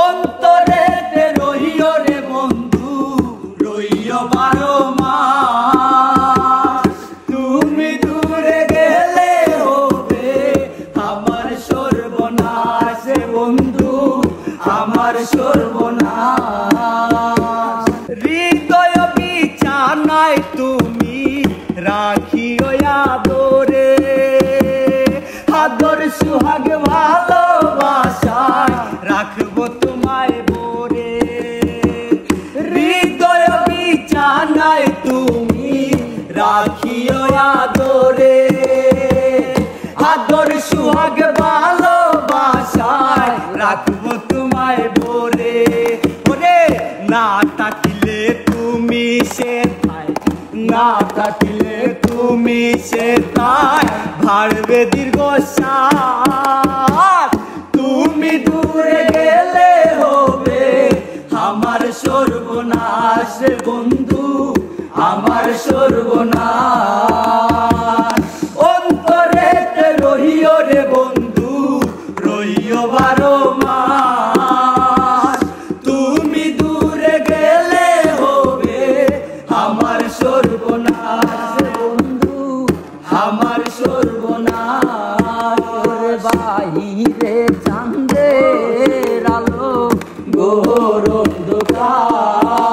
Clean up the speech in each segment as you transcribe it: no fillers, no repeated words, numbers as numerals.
অন্তরেতে রহিও রে বন্ধু, রহিও 12 মাস। তুমি দূরে গেলে হবে আমার সর্বনাশ রে বন্ধু, আমার সর্বনাশ। হৃদয় বিছানায় তুমি রাখিও আদরে, আদর সুহাগ ভালোবাসায় রাখবো তোমায় ভরে। হৃদয় বিছানায় তুমি রাখিও আদরে, আদর সুহাগ ভালোবাসায় রাখবো তোমায় ভরে। ওরে না থাকিলে তুমি সেথায়, না থাকিলে তুমি সেথায় ভাড়বে দীর্ঘশ্বাস। তুমি দূরে গেলে হবে আমার সর্বনাশ বন্ধু, আমার সর্বনাশ। অন্তরেতে রহিও রে বন্ধু, রহিও 12 মাস। তুমি দূরে গেলে হবে আমার সর্বনাশ বন্ধু, আমার সর্বনাশ। বাহিরে চাঁদের আলো ঘোর অন্ধকার,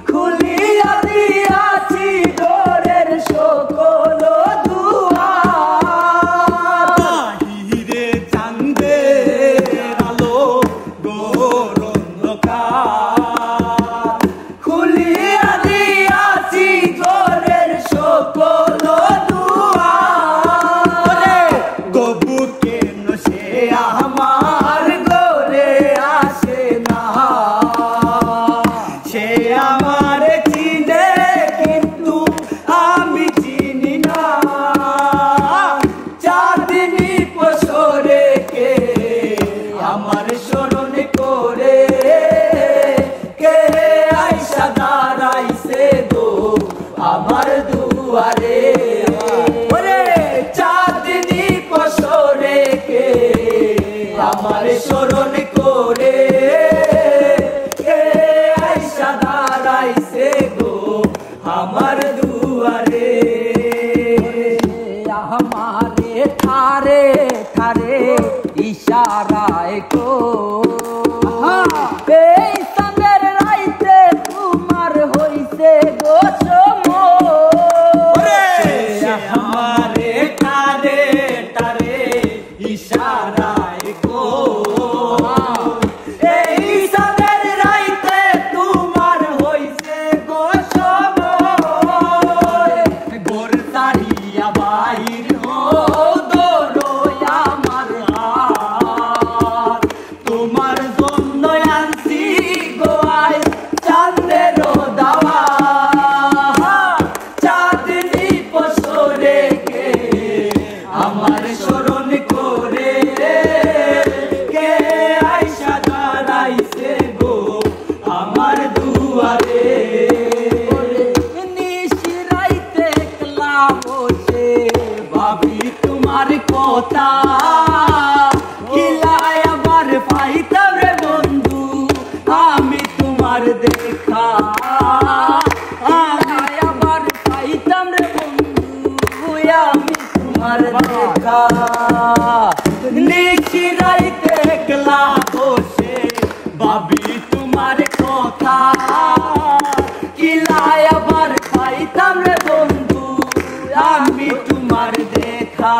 খুলিয়া দিয়াছি ঘরের সকল দুয়ার। বাহিরে চাঁদের আলো ঘোর অন্ধকার, খুলিয়া দিয়াছি ঘরের সকল দুয়ার। গবু কেন সে আমার ঘরে আসে না, সে আমার চিনে কিন্তু আমি চিনি না। চাঁদনি পশরে কে আমার স্মরণ করে, কে আইসা দাঁড়াইছে গো আমার দুয়ারে। ওরে চাঁদনি পশরে কে আমার স্মরণ করে, কে আইসা দাঁড়াইছে গো আমার দুয়ারে। আমারে ঠারে ঠারে ইশারায় কো, এই চাঁদের রাইতে তোমার হইছে গো আমারে ঠারে ঠারে ইশারায় গো, এই চাঁদের রাইতে তোমার হইছে গো সময়। গোর তাড়িয়া বাহির দৌড়ো আমার হাত, তোমার জন্য আনছি গো আই চাঁদের দাওয়া। চাঁদনি পশরে কে আমার স্মরণ করে, কে আইসা দাঁড়াইছে গো আমার দুয়ারে। নিশিরাইতে একলা বসে ভাবি তোমার কথা, কিলায় আবার পাইতাম রে বন্ধু আমি তোমার দেখা। আবার পাইতাম রে বন্ধু আমি তোমার দেখা। নিশিরাইতে একলা বসে ভাবি তোমার কথা, কিলায় আবার পাইতাম রে বন্ধু আমি তোমার দেখা।